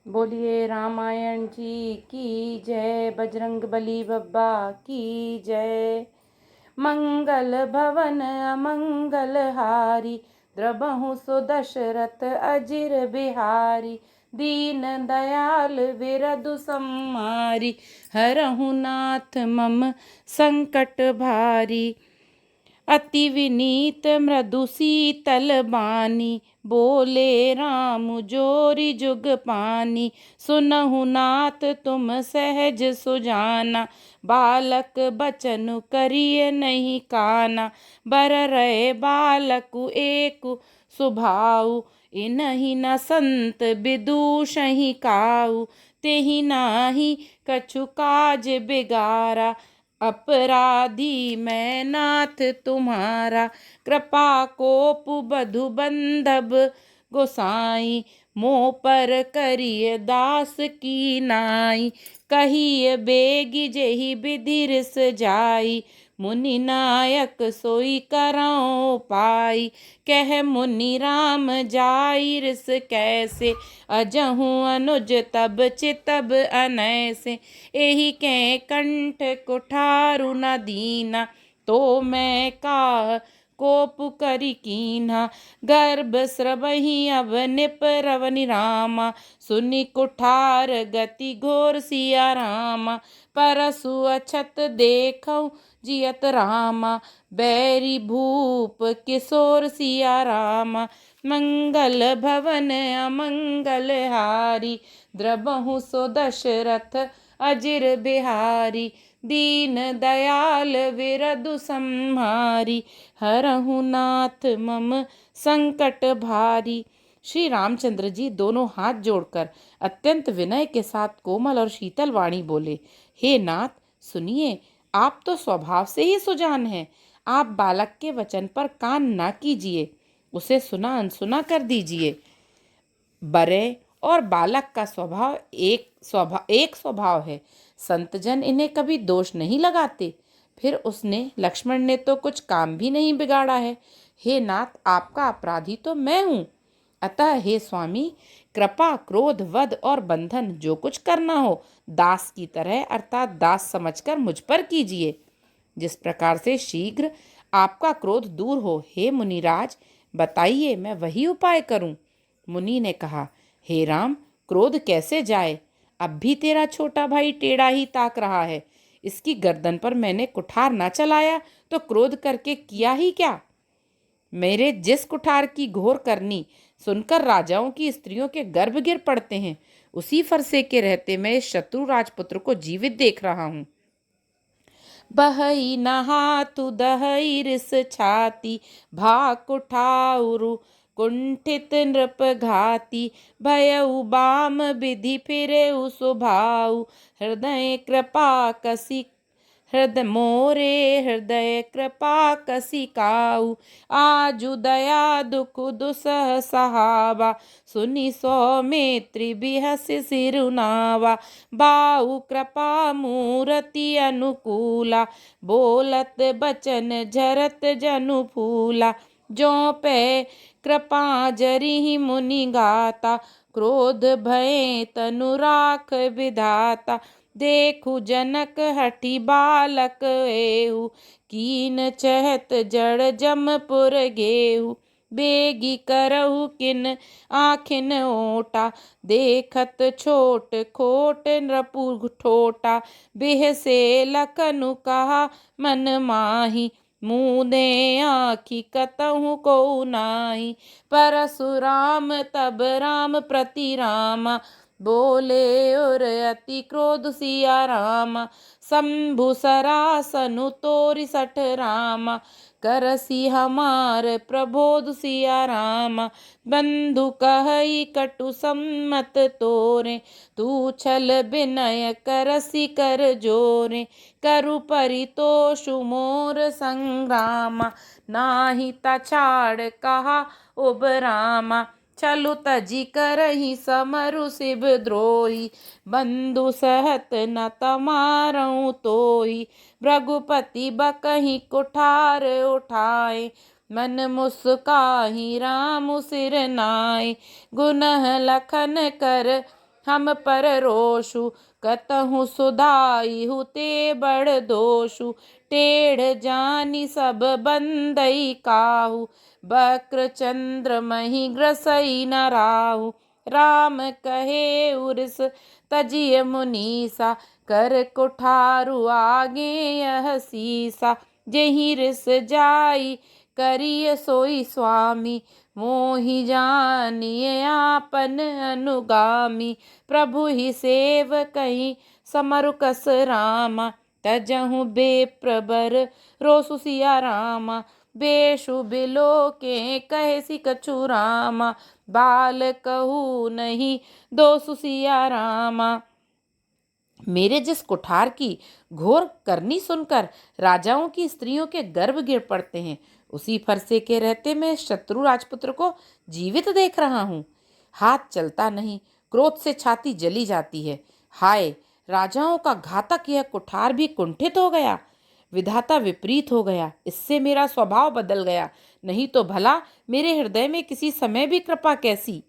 बोलिए रामायण जी की जय, बजरंग बली बब्बा की जय। मंगल भवन अमंगल हारी, द्रबहु सो दशरथ अजिर बिहारी। दीन दयाल विरधु सम्मारी, हरहु नाथ मम संकट भारी। अति विनीत मृदु शीतल बानी, बोले राम जोरी जुग पानी। सुनहु नाथ तुम सहज सुजाना, बालक बचन करिए नहीं काना। बर रहे बालकु एकु सुभाऊ, इनहि न संत विदूषहि काऊ। तेहि नाही कछु काज बिगारा, अपराधी मैं नाथ तुम्हारा। कृपा कोपु बधु बंधब गोसाई, मोह पर करिय दास की नाई। कहिय बेगी जेहि विधि रिस जाई, मुनि नायक सोई करौ पाई। कह मुनि राम जाई रिस कैसे, अजहु अनुज तब चितब अनैसे। एहि के कंठ कुठारु न दीना, तो मैं काह कोप करि कीन्हा। गर्भ स्रवहि अब निपरवनि रामा, सुनि कुठार गति घोर सिया रामा। परसु अछत देखौ जियत रामा, बैरी भूप किशोर सिया रामा। मंगल भवन अमंगल हारी, द्रबहु सो दशरथ अजिर बिहारी। दीन दयाल विरधु सम्हारी, हरहु नाथ मम संकट भारी। श्री रामचंद्र जी दोनों हाथ जोड़कर अत्यंत विनय के साथ कोमल और शीतल वाणी बोले, हे नाथ सुनिए, आप तो स्वभाव से ही सुजान हैं। आप बालक के वचन पर कान ना कीजिए, उसे सुना अनसुना कर दीजिए। बड़े और बालक का एक स्वभाव है। संतजन इन्हें कभी दोष नहीं लगाते। फिर उसने लक्ष्मण ने तो कुछ काम भी नहीं बिगाड़ा है। हे नाथ, आपका अपराधी तो मैं हूँ। अतः हे स्वामी, कृपा क्रोध वध और बंधन जो कुछ करना हो, दास की तरह अर्थात दास समझकर मुझ पर कीजिए। जिस प्रकार से शीघ्र आपका क्रोध दूर हो, हे मुनिराज बताइए, मैं वही उपाय करूं। मुनि ने कहा, हे राम, क्रोध कैसे जाए। अब भी तेरा छोटा भाई टेढ़ा ही ताक रहा है। इसकी गर्दन पर मैंने कुठार ना चलाया तो क्रोध करके किया ही क्या। मेरे जिस कुठार की घोर करनी सुनकर राजाओं की स्त्रियों के गर्भ गिर पड़ते हैं, उसी फरसे के रहते मैं इस शत्रु राजपुत्र को जीवित देख रहा हूँ। बहई नहातु दहई रिस छाती, भाक उठाउरु कुंठित नृप घाती। भयउ बाम विधि फिरेउ सुभाऊ, हृदय कृपा कसी हृदय मोरे हृदय कृपा कसिकाऊ। आजु दया दुख दुसह सहावा, सुनि सौमित्री बिहसि सिरुनावा। बाऊ कृपा मूरति अनुकूला, बोलत बचन झरत जनु फूला। जो पे कृपा जरिहि मुनि गाता, क्रोध भय तनु राख विधाता। देखु जनक हठि बालक एहु, कीन चहत जड़ जमपुर गेहु। बेगी करहु किन आखिन ओटा, देखत छोट खोट नृपु ठोटा। बिहसे लखनु कहा मन माही, मूंदे आँखि कतहु को नाही। परशुराम तब राम प्रति रामा, बोले और अति क्रोध सिया रामा। शंभु सरासनु तोरि सठ रामा, करसी हमार प्रबोध सिया रामा। बंधु कहई कटु सम्मत तोरे, तू छल विनय करसी कर जोरे। करु परितोषु मोर संग्रामा, नाही तछाड़ कहा उब रामा। छलु तजी करहि समरु शिव द्रोही, बंधु सहत न तमारऊ तोही। भृगुपति बकहि कुठार उठाए, मन मुस्काहि राम सिर नाय। गुनह लखन कर हम पर रोषु, कतहु सुधाइहु ते बड़ दोषु। टेढ़ जानी सब बंदई काहू, बक्र चंद्र मही ग्रसई न राहु। राम कहे उर्स तजिय मुनीसा, कर कुठारु आगे यह सीसा। जेहि रिस जाई करिय सोई स्वामी, मोहि जानिए आपन अनुगामी। प्रभु ही सेव कहीं समरु कस रामा, तजहु बेप्रबर रोसु सिया रामा। बेशु बिलो के कहे सि कछु रामा, बाल कहू नहीं दोसु सिया रामा। मेरे जिस कुठार की घोर करनी सुनकर राजाओं की स्त्रियों के गर्भ गिर पड़ते हैं, उसी फरसे के रहते मैं शत्रु राजपुत्र को जीवित देख रहा हूँ। हाथ चलता नहीं, क्रोध से छाती जली जाती है। हाय, राजाओं का घातक यह कुठार भी कुंठित हो गया, विधाता विपरीत हो गया, इससे मेरा स्वभाव बदल गया। नहीं तो भला मेरे हृदय में किसी समय भी कृपा कैसी।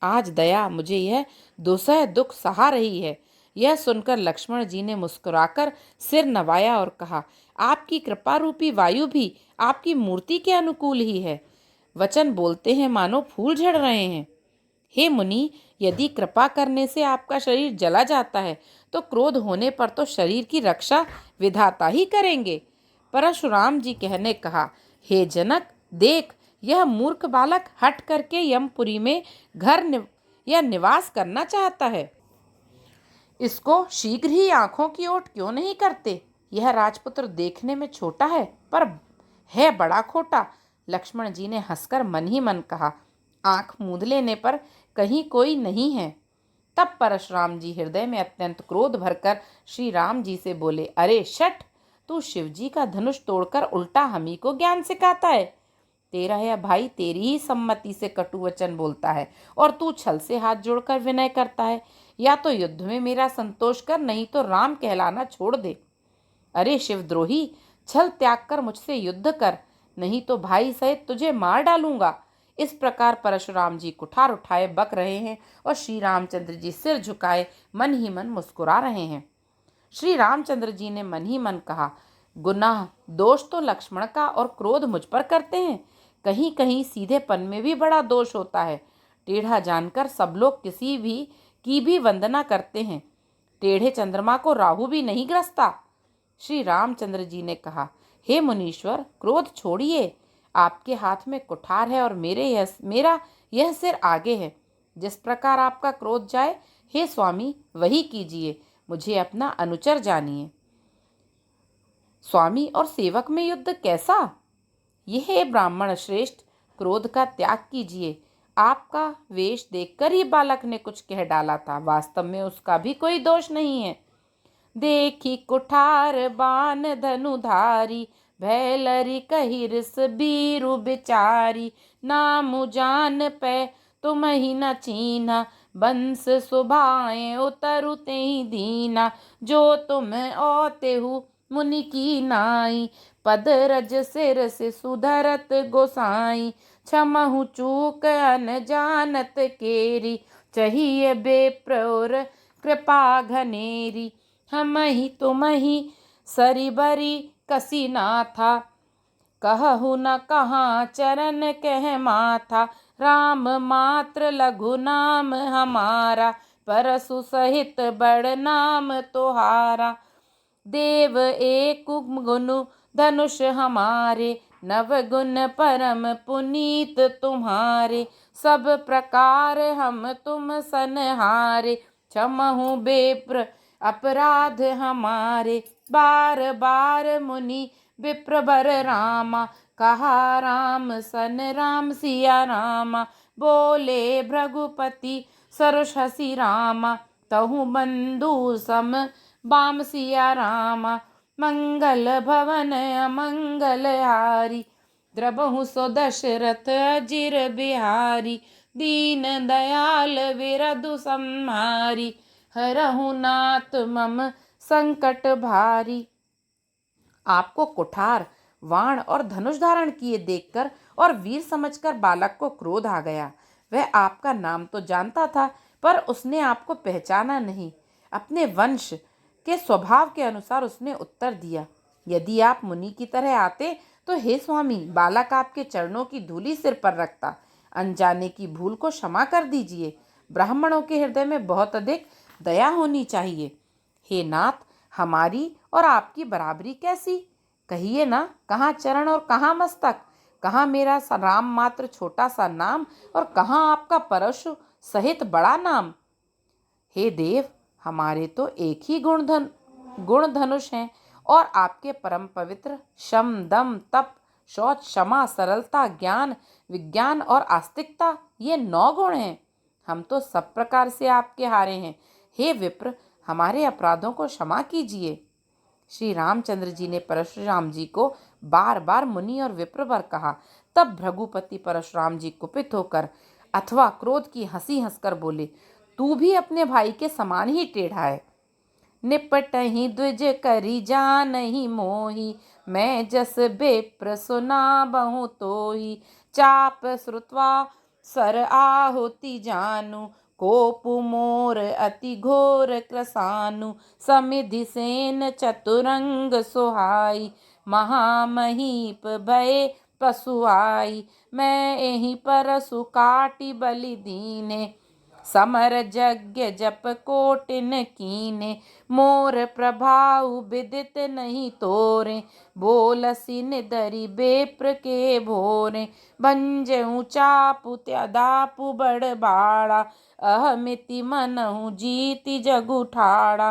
आज दया मुझे यह दुसह दुख सहा रही है। यह सुनकर लक्ष्मण जी ने मुस्कुराकर सिर नवाया और कहा, आपकी कृपा रूपी वायु भी आपकी मूर्ति के अनुकूल ही है। वचन बोलते हैं मानो फूल झड़ रहे हैं। हे मुनि, यदि कृपा करने से आपका शरीर जला जाता है, तो क्रोध होने पर तो शरीर की रक्षा विधाता ही करेंगे। परशुराम जी कहने कहा, हे जनक, देख, यह मूर्ख बालक हट करके यमपुरी में या निवास करना चाहता है। इसको शीघ्र ही आंखों की ओट क्यों नहीं करते। यह राजपुत्र देखने में छोटा है, पर है बड़ा खोटा। लक्ष्मण जी ने हंसकर मन ही मन कहा, आंख मूंद लेने पर कहीं कोई नहीं है। तब परशुराम जी हृदय में अत्यंत क्रोध भरकर श्री राम जी से बोले, अरे शठ, तू शिवजी का धनुष तोड़कर उल्टा हमी को ज्ञान सिखाता है। तेरा यह भाई तेरी ही सम्मति से कटु वचन बोलता है और तू छल से हाथ जोड़कर विनय करता है। या तो युद्ध में मेरा संतोष कर, नहीं तो राम कहलाना छोड़ दे। अरे शिवद्रोही, छल त्याग कर मुझसे युद्ध कर, नहीं तो भाई सहित तुझे मार डालूंगा। इस प्रकार परशुराम जी कुठार उठाए बक रहे हैं और श्री रामचंद्र जी सिर झुकाए मन ही मन मुस्कुरा रहे हैं। श्री रामचंद्र जी ने मन ही मन कहा, गुनाह दोष तो लक्ष्मण का और क्रोध मुझ पर करते हैं। कहीं कहीं सीधेपन में भी बड़ा दोष होता है। टेढ़ा जानकर सब लोग किसी की भी वंदना करते हैं। टेढ़े चंद्रमा को राहु भी नहीं ग्रसता। श्री रामचंद्र जी ने कहा, हे मुनीश्वर, क्रोध छोड़िए। आपके हाथ में कुठार है और मेरा यह सिर आगे है। जिस प्रकार आपका क्रोध जाए, हे स्वामी, वही कीजिए। मुझे अपना अनुचर जानिए। स्वामी और सेवक में युद्ध कैसा। यह ब्राह्मण श्रेष्ठ, क्रोध का त्याग कीजिए। आपका वेश देखकर ही बालक ने कुछ कह डाला था, वास्तव में उसका भी कोई दोष नहीं है। देखी कुठार बान धनुधारी, भैलरी कही रिस बीरु बिचारी। नामु जान पे तुम ही न चीना, बंस सुभाए उतरु तेहि दीना। जो तुम ओते हु मुनि की नाई, पद रज सिर से सुधरत गोसाई। क्षमहु चूक अन जानत केरी, चाहिए बेप्रौर कृपा घनेरी। हम ही तुम ही सरिबरी कसी नाथा, कहु न कहाँ चरण कह माथा। राम मात्र लघु नाम हमारा, परसु सहित बड़ नाम तुहारा। देव एक गुनु धनुष हमारे, नव गुण परम पुनीत तुम्हारे। सब प्रकार हम तुम सनहारे, क्षमहु बेप्र अपराध हमारे। बार बार मुनि विप्रवर रामा, कहा राम सन राम सिया रामा। बोले भृगुपति सरोष हसी रामा, तहु बंधु सम बाम सिया रामा। मंगल भवन अमंगल हारी, द्रबहु सो दशरथ अजिर बिहारी। दीन दयाल विरधु संहारी, हरहु नाथ मम संकट भारी। आपको कुठार, वाण और धनुष धारण किए देखकर और वीर समझकर बालक को क्रोध आ गया। वह आपका नाम तो जानता था, पर उसने आपको पहचाना नहीं। अपने वंश के स्वभाव के अनुसार उसने उत्तर दिया, यदि आप मुनि की तरह आते तो हे स्वामी, बालक आपके चरणों की धूली सिर पर रखता। अनजाने की भूल को क्षमा कर दीजिए। ब्राह्मणों के हृदय में बहुत अधिक दया होनी चाहिए। हे नाथ, हमारी और आपकी बराबरी कैसी? कहिए ना, कहाँ चरण और कहाँ मस्तक, कहाँ मेरा राम मात्र छोटा सा नाम और कहाँ आपका परशु सहित बड़ा नाम। हे देव, हमारे तो एक ही गुण धनुष हैं और आपके परम पवित्र शम दम तप शौच क्षमा सरलता ज्ञान विज्ञान और आस्तिकता, ये 9 गुण हैं। हम तो सब प्रकार से आपके हारे हैं। हे विप्र, हमारे अपराधों को क्षमा कीजिए। श्री रामचंद्र जी ने परशुराम जी को बार बार मुनि और विप्र पर कहा। तब भृगुपति परशुराम जी कुपित होकर अथवा क्रोध की हंसी हंसकर बोले, तू भी अपने भाई के समान ही टेढ़ा है। निपटहि द्विज करी जानहि मोहि, मैं जस बेप्र सुनाबहु तोहि। चाप श्रुत्वा सर आहुति जानु, कोपु मोर अति घोर क्रसानु। समिधि सेन चतुरंग सुहाई, महामहीप भय पशु आई। मैं एहि परसु काटि बलि दीने, समर यज्ञ जप कोटिन कीने। मोर प्रभाउ विदित नहीं तोरे, बोलसी निदरि बेप्र के भोरे। भंजहु चापु त्यदापु बड़ बाड़ा, अहमिति मनहु जीति जगु ठाड़ा।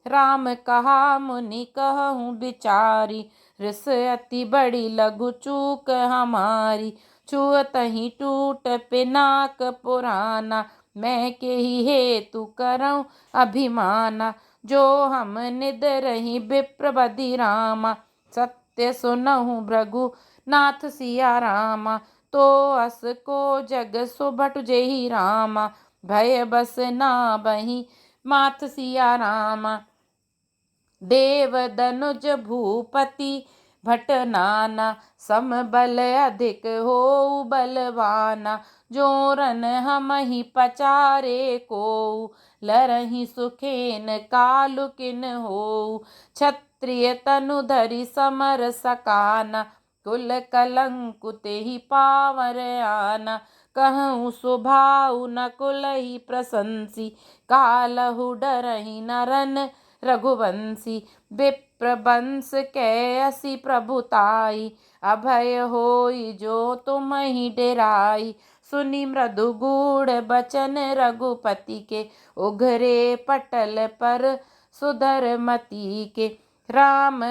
राम कहा मुनि कहूँ विचारी, रिस अति बड़ी लघु चूक हमारी। छुअतहि टूट पिनाक पुराना, मैं के ही हेतु करऊँ अभिमाना। जो हम निदरहि विप्र बधि रामा, सत्य सुनहु भृगु नाथ सिया रामा। तो अस को जग सुभट जेहि रामा, भय बस ना बही मात सिया रामा। देव दनुज भूपति भट नाना, सम बल अधिक हो बलवाना। जोरन हमहि पचारे को, लरहि सुखेन कालु किन हो। क्षत्रिय तनु धरि समर सकाना, कुल कलंकु तेहि पावर आना। कहूँ सुभाउ न कुलहि प्रशंसी, कालहु डरहि नरन रघुवंशी। विप्र वंश कै असी प्रभुताई, अभय होई जो तुमहि डेराई। सुनि मृदु गूढ़ बचन रघुपति के, उघरे पटल पर सुधर मति के। राम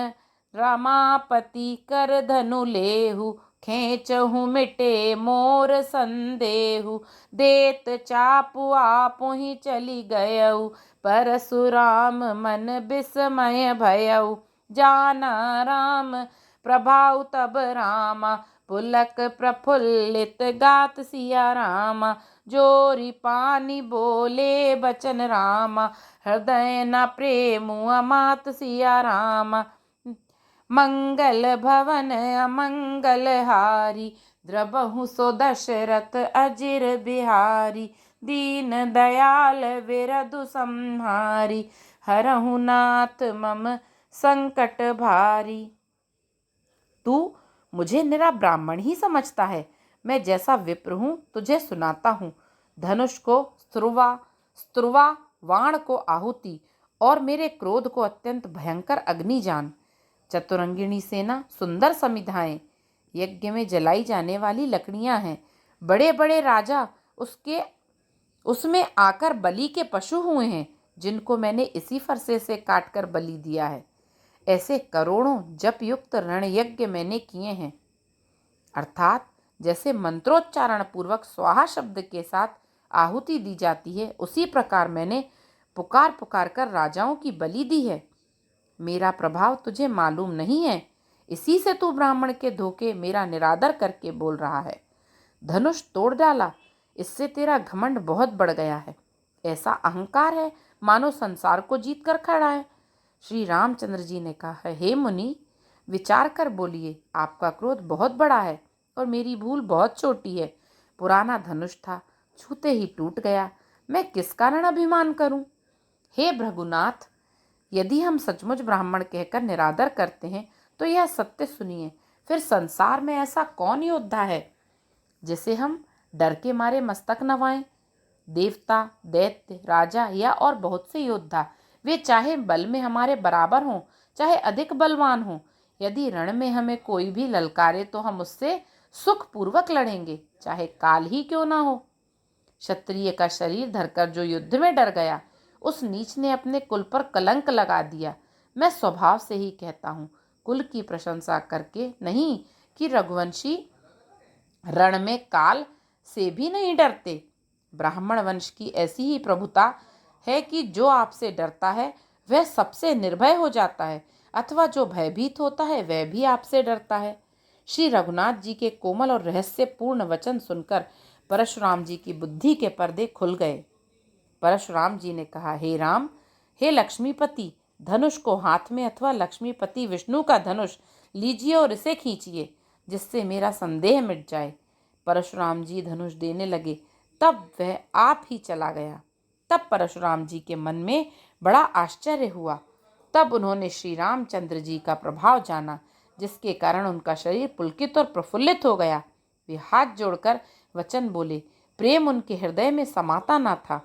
रमापति कर धनु लेहु, खेचहु मिटे मोर संदेहु। देत चापु आपुहि चली गयउ, परशुराम मन विस्मय भयउ। जाना राम प्रभाउ तब रामा, पुलक प्रफुल्लित गात सिया रामा। जोरी पानी बोले बचन रामा, हृदय न प्रेमु अमात सिया रामा। मंगल भवन अमंगल हारी, द्रबहु सो दशरथ अजिर बिहारी। दीन दयाल विरधु संहारी, हरहु नाथ मम संकट भारी। तू मुझे निरा ब्राह्मण ही समझता है। मैं जैसा विप्र हूँ तुझे सुनाता हूँ। धनुष को स्त्रुवा, वाण को आहुति और मेरे क्रोध को अत्यंत भयंकर अग्नि जान। चतुरंगिणी सेना, सुंदर समिधाएं, यज्ञ में जलाई जाने वाली लकड़ियां हैं। बड़े बड़े राजा उसमें आकर बलि के पशु हुए हैं, जिनको मैंने इसी फरसे से काटकर बलि दिया है। ऐसे करोड़ों जप युक्त रण यज्ञ मैंने किए हैं। अर्थात जैसे मंत्रोच्चारण पूर्वक स्वाहा शब्द के साथ आहुति दी जाती है, उसी प्रकार मैंने पुकार पुकार कर राजाओं की बलि दी है। मेरा प्रभाव तुझे मालूम नहीं है, इसी से तू ब्राह्मण के धोखे मेरा निरादर करके बोल रहा है। धनुष तोड़ डाला, इससे तेरा घमंड बहुत बढ़ गया है। ऐसा अहंकार है मानो संसार को जीत कर खड़ा है। श्री रामचंद्र जी ने कहा, हे मुनि, विचार कर बोलिए। आपका क्रोध बहुत बड़ा है और मेरी भूल बहुत छोटी है। पुराना धनुष था, छूते ही टूट गया। मैं किस कारण अभिमान करूं? हे भृगुनाथ, यदि हम सचमुच ब्राह्मण कहकर निरादर करते हैं तो यह सत्य सुनिए, फिर संसार में ऐसा कौन योद्धा है जिसे हम डर के मारे मस्तक नवाएं? देवता, दैत्य, राजा या और बहुत से योद्धा, वे चाहे बल में हमारे बराबर हों, चाहे अधिक बलवान हों, यदि रण में हमें कोई भी ललकारे तो हम उससे सुखपूर्वक लड़ेंगे, चाहे काल ही क्यों ना हो। क्षत्रिय का शरीर धरकर जो युद्ध में डर गया, उस नीच ने अपने कुल पर कलंक लगा दिया। मैं स्वभाव से ही कहता हूँ, कुल की प्रशंसा करके नहीं, कि रघुवंशी रण में काल से भी नहीं डरते। ब्राह्मण वंश की ऐसी ही प्रभुता है कि जो आपसे डरता है वह सबसे निर्भय हो जाता है, अथवा जो भयभीत होता है वह भी आपसे डरता है। श्री रघुनाथ जी के कोमल और रहस्यपूर्ण वचन सुनकर परशुराम जी की बुद्धि के पर्दे खुल गए। परशुराम जी ने कहा, हे राम, हे लक्ष्मीपति, धनुष को हाथ में अथवा लक्ष्मीपति विष्णु का धनुष लीजिए और इसे खींचिए, जिससे मेरा संदेह मिट जाए। परशुराम जी धनुष देने लगे, तब वह आप ही चला गया। तब परशुराम जी के मन में बड़ा आश्चर्य हुआ। तब उन्होंने श्री रामचंद्र जी का प्रभाव जाना, जिसके कारण उनका शरीर पुलकित और प्रफुल्लित हो गया। वे हाथ जोड़कर वचन बोले, प्रेम उनके हृदय में समाता न था।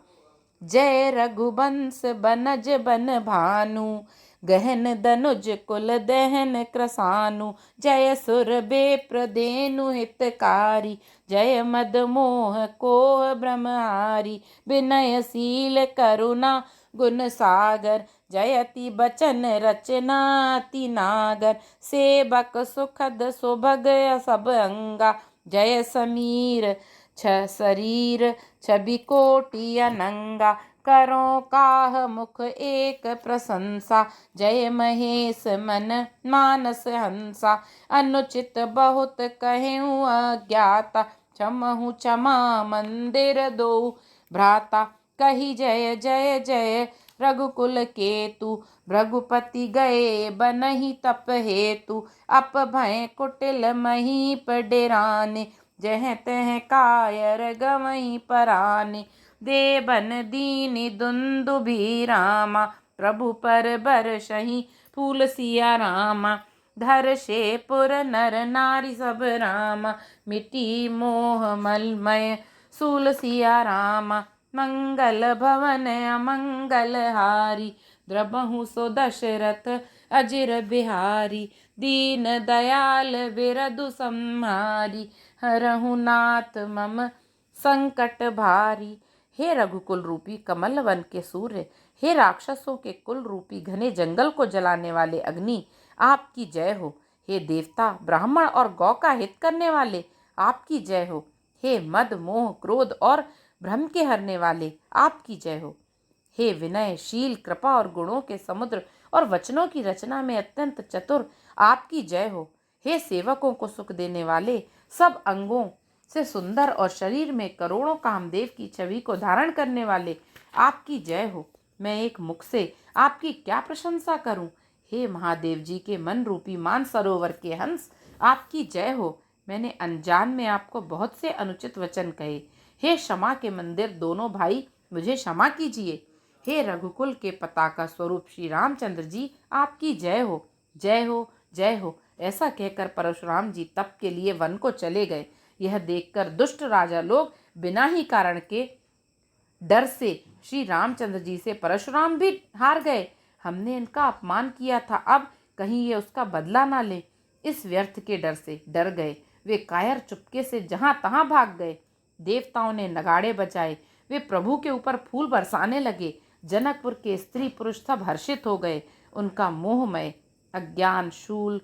जय रघुवंश बनज बन भानु, गहन दनुज कुल दहन कृसानु। जय सुर बेप्रदेनु हितकारी, जय मद मोह कोह ब्रह्महारी। विनयशील करुणा गुण सागर, जयति बचन रचना अति नागर। सेवक सुखद सुभग सब अंगा, जय समीर छ शरीर छवि कोटि अनंगा। करो काह मुख एक प्रशंसा, जय महेश मन मानस हंसा। अनुचित बहुत कहूँ अज्ञाता, क्षमहु क्षमा मंदिर दो भ्राता। कही जय जय जय रघुकुल केतु, भृगुपति गए बनहि तप हेतु। अप भय कुटिल महीप डेराने, जह तह कायर गवहीं पराने। देवन दीनि दुन्दुभि रामा, प्रभु पर बरसहि फूल सिया रामा। धरषे पुर नर नारी सब रामा, मिटी मोह मलमय सूल सिया रामा। मंगल भवन अमंगल हारी, द्रबहु सो दशरथ अजिर बिहारी। दीन दयाल बिरदु संहारी, हरहु नाथ मम संकट भारी। हे रघुकुल रूपी कमल वन के सूर्य, हे राक्षसों के कुल रूपी घने जंगल को जलाने वाले अग्नि, आपकी जय हो। हे देवता, ब्राह्मण और गौ का हित करने वाले, आपकी जय हो। हे मद मोह क्रोध और भ्रम के हरने वाले, आपकी जय हो। हे विनय शील कृपा और गुणों के समुद्र और वचनों की रचना में अत्यंत चतुर, आपकी जय हो। हे सेवकों को सुख देने वाले, सब अंगों से सुंदर और शरीर में करोड़ों कामदेव की छवि को धारण करने वाले, आपकी जय हो। मैं एक मुख से आपकी क्या प्रशंसा करूं। हे महादेव जी के मन रूपी मान सरोवर के हंस, आपकी जय हो। मैंने अनजान में आपको बहुत से अनुचित वचन कहे। हे क्षमा के मंदिर दोनों भाई, मुझे क्षमा कीजिए। हे रघुकुल के पताका स्वरूप श्री रामचंद्र जी, आपकी जय हो, जय हो, जय हो। ऐसा कहकर परशुराम जी तप के लिए वन को चले गए। यह देखकर दुष्ट राजा लोग बिना ही कारण के डर से श्री रामचंद्र जी से, परशुराम भी हार गए, हमने इनका अपमान किया था, अब कहीं ये उसका बदला ना ले, इस व्यर्थ के डर से डर गए। वे कायर चुपके से जहां तहां भाग गए। देवताओं ने नगाड़े बजाए, वे प्रभु के ऊपर फूल बरसाने लगे। जनकपुर के स्त्री पुरुष सब हर्षित हो गए, उनका मोहमय अज्ञान शूल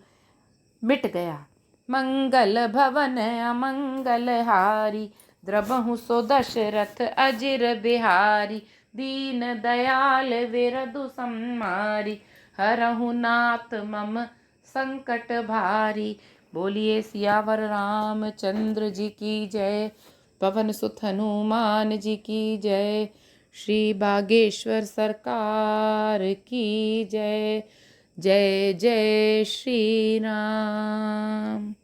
मिट गया। मंगल भवन अमंगल हारी, द्रबहु सो दशरथ अजिर बिहारी। दीन दयाल विरदु संहारी, हरहु नाथ मम संकट भारी। बोलिए सियावर रामचंद्र जी की जय। पवन सुत हनुमान जी की जय। श्री बागेश्वर सरकार की जय। जय जय श्री राम।